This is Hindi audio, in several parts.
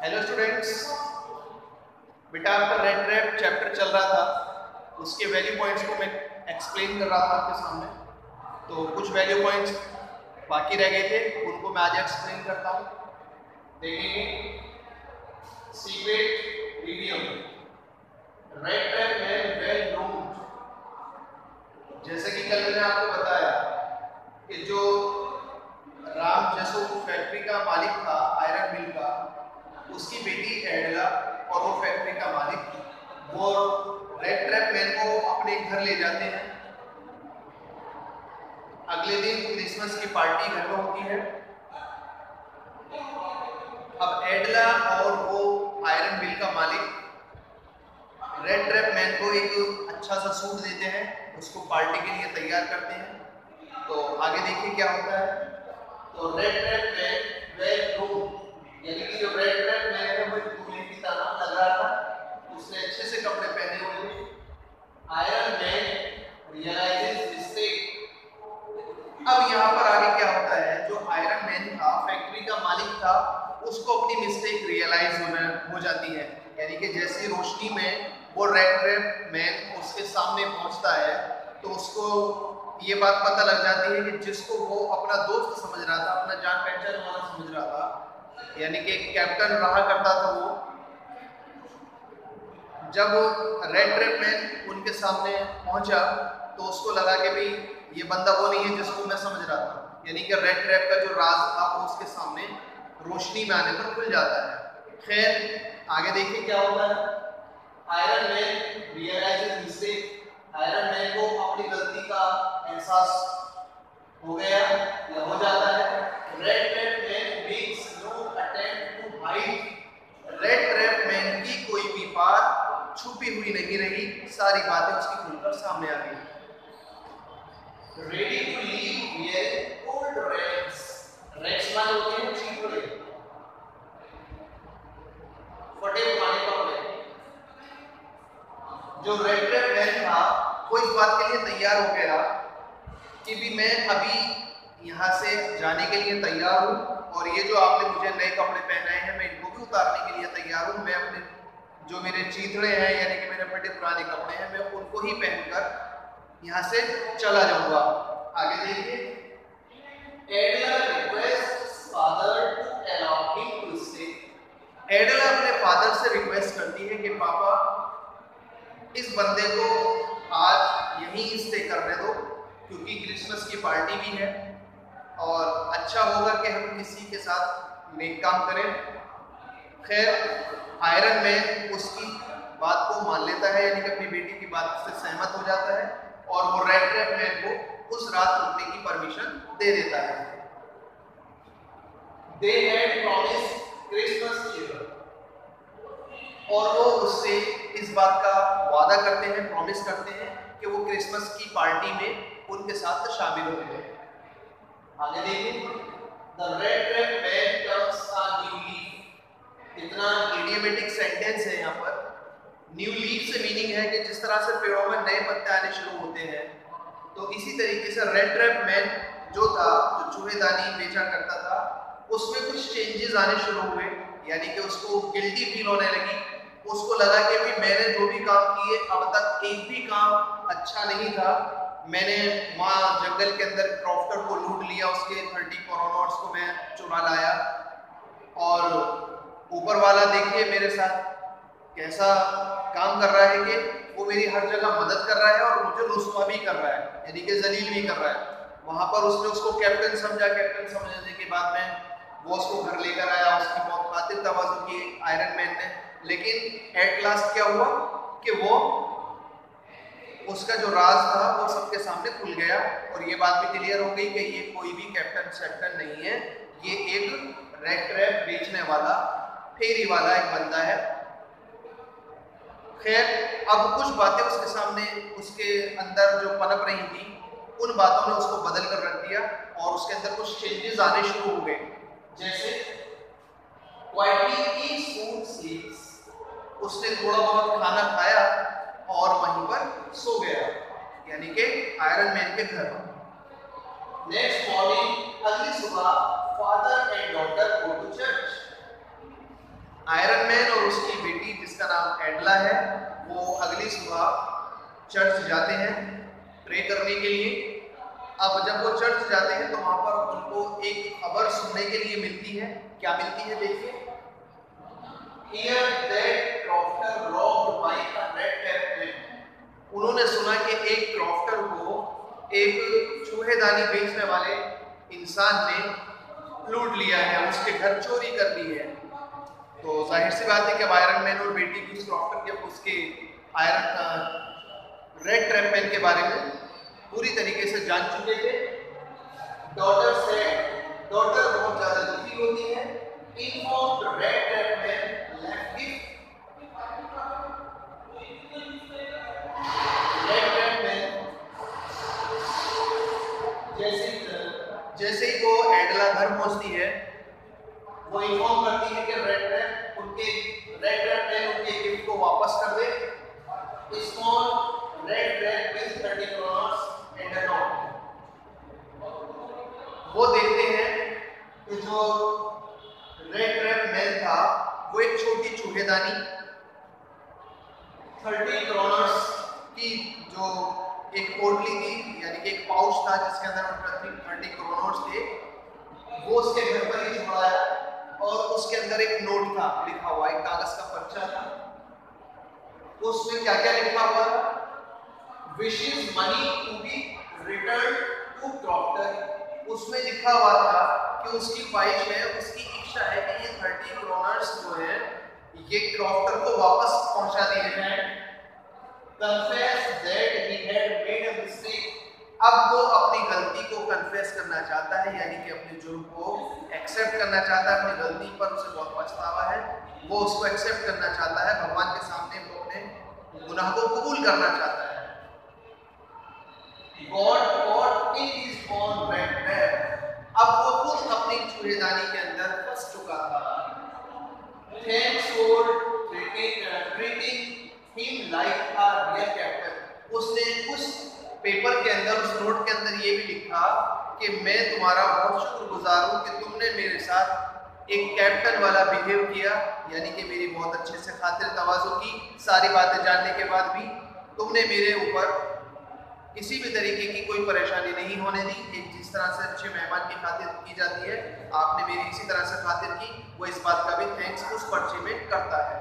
हेलो स्टूडेंट्स, बेटा आपका रेड ट्रैप चैप्टर चल रहा था, उसके वैल्यू पॉइंट्स को मैं एक्सप्लेन कर रहा था आपके सामने। तो कुछ वैल्यू पॉइंट्स बाकी रह गए थे, उनको मैं आज एक्सप्लेन करता हूँ। देखेंगे सीक्रेट मीडियम, रेड ट्रैप में वेल नोन। जैसे कि कल मैंने आपको बताया कि जो राम जसो फैक्ट्री का मालिक था आयरन मिल का, उसकी बेटी एडला और वो फैक्ट्री का मालिक वो रेड ट्रैप मैन को अपने घर ले जाते हैं। अगले दिन क्रिसमस की पार्टी घर में होती है। अब एडला और वो आयरन मिल का मालिक रेड ट्रैप मैन को एक अच्छा सा सूट देते हैं, उसको पार्टी के लिए तैयार करते हैं। तो आगे देखिए क्या होता है। तो red trap man well groomed, यानी कि जो रेड ट्रैप मैन है वो दूल्हे की तरह लग रहा था, उसने अच्छे से कपड़े पहने हुए थे। Iron Man realises mistake. अब यहाँ पर आगे क्या होता है, जो आयरन मैन था, फैक्ट्री का मालिक था, उसको अपनी मिस्टेक रियलाइज हो जाती है। यानी कि जैसी रोशनी में वो रेड ट्रैप मैन उसके सामने पहुंचता है तो उसको ये बात पता लग जाती है कि जिसको वो अपना दोस्त समझ रहा था, अपना जान पहचान वाला समझ रहा था, यानी कि कैप्टन रहा करता था, वो जब रेड ट्रैप मैन उनके सामने पहुंचा तो उसको लगा कि भाई ये बंदा वो नहीं है जिसको मैं समझ रहा था। यानी कि रेड ट्रैप का जो राज था वो उसके सामने रोशनी में आने पर खुल जाता है। खैर आगे देखिए क्या होता है। Iron Man realises mistake, Iron Man को अपनी गलती का एहसास हो गया या हो जाता है। Red trap man makes no attempt to hide, red trap man की कोई भी बात छुपी हुई नहीं रही, सारी बातें उसकी खुलकर सामने आ गई। Ready to leave wear old rags, rags माने होते हैं चीथड़े, फटे पुराने कपड़े। जो रेड ट्रैप मैन था वो इस बात के लिए तैयार हो गया कि भी मैं अभी यहाँ से जाने के लिए तैयार हूँ, और ये जो आपने मुझे नए कपड़े पहनाए हैं मैं इनको भी उतारने के लिए तैयार हूँ। मैं अपने जो मेरे चीथड़े हैं यानी कि मेरे फटे पुराने कपड़े हैं मैं उनको ही पहनकर यहाँ से चला जाऊंगा। आगे देखिए। एडला requests father to allow him to stay, एडला अपने फादर से रिक्वेस्ट करती है कि पापा इस बंदे को आज यहीं स्टे करने दो, क्योंकि क्रिसमस की पार्टी भी है और अच्छा होगा कि हम किसी के साथ नेक काम करें। खैर आयरन मैन उसकी बात को मान लेता है, यानी कि अपनी बेटी की बात से सहमत हो जाता है और वो रेड ट्रैप मैन को उस रात रुकने की परमिशन दे देता है। They had promised Christmas cheer, और वो उससे इस बात का वादा करते हैं, प्रॉमिस करते हैं कि वो क्रिसमस की पार्टी में उनके साथ शामिल होंगे। आगे देखिए। The red trap man comes a new leaf, इतना इडियोमेटिक सेंटेंस है यहाँ पर। न्यू लीफ से मीनिंग है कि जिस तरह से पेड़ों में नए पत्ते आने शुरू होते हैं, तो इसी तरीके से रेड ट्रैप मैन जो था, जो चूहेदानी बेचा करता था, उसमें कुछ चेंजेस आने शुरू हुए, यानी कि उसको गिल्टी फील होने लगी। उसको लगा कि भी मैंने जो भी काम किए अब तक एक भी काम अच्छा नहीं था। मैंने वहाँ जंगल के अंदर क्रॉफ्टर को लूट लिया, उसके 30 कोरोनॉट्स को मैं चुरा लाया, और ऊपर वाला देखिए मेरे साथ कैसा काम कर रहा है कि वो मेरी हर जगह मदद कर रहा है और मुझे रुस्वा भी कर रहा है, यानी कि जलील भी कर रहा है। वहां पर उसने उसको कैप्टन समझा, कैप्टन समझने के बाद में वो उसको घर लेकर आया, उसकी बहुत खातिर तवाज़ुन की आयरन मैन ने। लेकिन एट लास्ट क्या हुआ कि वो उसका जो राज था वो सबके सामने खुल गया, और ये बात भी क्लियर हो गई कि ये कोई भी कैप्टन शैप्टन नहीं है, ये एक रेड ट्रैप बेचने वाला फेरी वाला एक बंदा है। खैर अब कुछ बातें उसके सामने, उसके अंदर जो पनप रही थी, उन बातों ने उसको बदल कर रख दिया और उसके अंदर कुछ चेंजेस आने शुरू हो गए। जैसे क्वाइटली ईट्स फूड स्लीप्स, उसने थोड़ा बहुत खाना खाया और वहीं पर सो गया, यानी कि आयरन मैन के घर। नेक्स्ट मॉर्निंग, अगली सुबह father and daughter go to church, Iron Man और उसकी बेटी जिसका नाम एडला है, वो अगली सुबह चर्च जाते हैं प्रे करने के लिए। अब जब वो चर्च जाते हैं तो वहां पर उनको एक खबर सुनने के लिए मिलती है। क्या मिलती है देखिए, Hear that crofter robbed by a red-tailed man. उन्होंने सुना कि एक क्रॉफ्टर को एक चूहेदानी बेचने वाले इंसान ने लूट लिया है, उसके घर चोरी कर ली है। तो जाहिर सी बात है कि आयरन मैन और बेटी भी उस क्रॉफ्टर के उसके आयरन रेड ट्रैप मैन के बारे में पूरी तरीके से जान चुके थे। डॉटर बहुत ज्यादा दुखी होती है। Informed red trap man left gift. Red trap man जैसे ही वो एडला घर पहुंचती है, वो इन्फॉर्म करती है कि रेड ट्रैप मैन उनके गिफ्ट को वापस कर दे। Small red trap with 30 crore and a note. वो देखते हैं कि जो रेड ट्रैप मैन था वो एक छोटी चूहेदानी 30 करोड़ की जो एक पोटली थी, यानी कि एक पाउच था जिसके अंदर 30 करोड़ थे, वो उसके घर पर ही छुड़ाया और उसके अंदर एक नोट था लिखा हुआ, एक कागज का पर्चा था। उसमें क्या क्या लिखा हुआ था? Wishes money to be return to crofter. उसमें लिखा हुआ था कि उसकी ख्वाहिश है, उसकी इच्छा है कि ये 30 करोड़ जो है ये क्रॉफ्टर को वापस पहुंचा दिए जाए। Confess that he had made a mistake. अब वो अपनी गलती को कन्फेस करना चाहता है, यानी कि अपने जुर्म को एक्सेप्ट करना चाहता है। अपनी गलती पर उसे बहुत पछतावा है, वो उसको एक्सेप्ट करना चाहता है। भगवान के सामने वो अपने गुनाह को कबूल करना चाहता है। God caught in his own red trap. अब वो खुद अपनी चूहेदानी के अंदर फंस चुका था। Thanks for treating him like a real captain. उसने उस पेपर के अंदर, उस नोट के अंदर ये भी लिखा कि मैं तुम्हारा बहुत शुक्रगुजार हूँ कि तुमने मेरे साथ एक कैप्टन वाला बिहेव किया, यानी कि मेरी बहुत अच्छे से खातिर तवाज़ु की। सारी बातें जानने के बाद भी तुमने मेरे ऊपर किसी भी तरीके की कोई परेशानी नहीं होने दी। एक जिस तरह से अच्छे मेहमान की खातिर की जाती है, आपने मेरी इसी तरह से खातिर की। वो इस बात का भी थैंक्स उस पर्चे में करता है।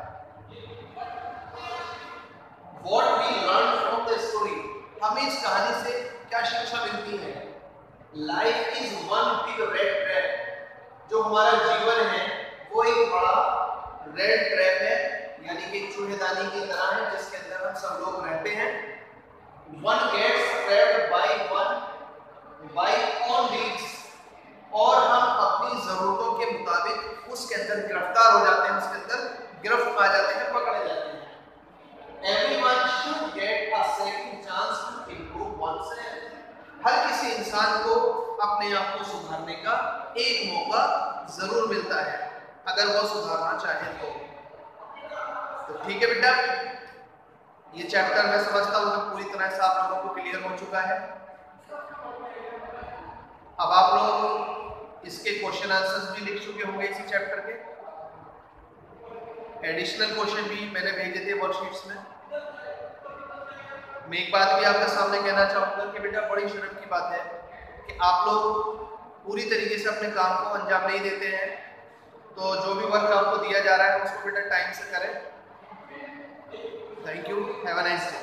What we learn from the story, हमें इस कहानी से क्या शिक्षा मिलती है? Life is one big red trap. जो हमारा जीवन है वो एक बड़ा रेड ट्रैप है, यानी कि चूहेदानी की तरह है जिसके अंदर हम सब लोग रहते हैं। One gets trapped by own needs, और हम अपनी जरूरतों के मुताबिक उसके अंदर गिरफ्तार हो जाते हैं, उसके अंदर गिरफ्त पा जाते हैं, पकड़े जाते हैं। Everyone should get a second chance to improve oneself. हर किसी इंसान को अपने आप को सुधारने का एक मौका जरूर मिलता है, अगर वो सुधारना चाहे तो ठीक है बेटा। ये चैप्टर मैं समझता हूँ कि पूरी तरह से आप लोगों को क्लियर हो चुका है। अब आप लोग इसके क्वेश्चन आंसर्स भी लिख चुके होंगे इसी चैप्टर के। एडिशनल क्वेश्चन भी मैंने भेजे थे वर्कशीट्स में। मैं एक बात भी आपके सामने कहना चाहूँगा कि बेटा बड़ी शर्म की बात है कि आप लोग पूरी तरीके से अपने काम को अंजाम नहीं देते हैं। तो जो भी वर्क आपको दिया जा रहा है उसको बेटा टाइम से करें। Thank you, have a nice day.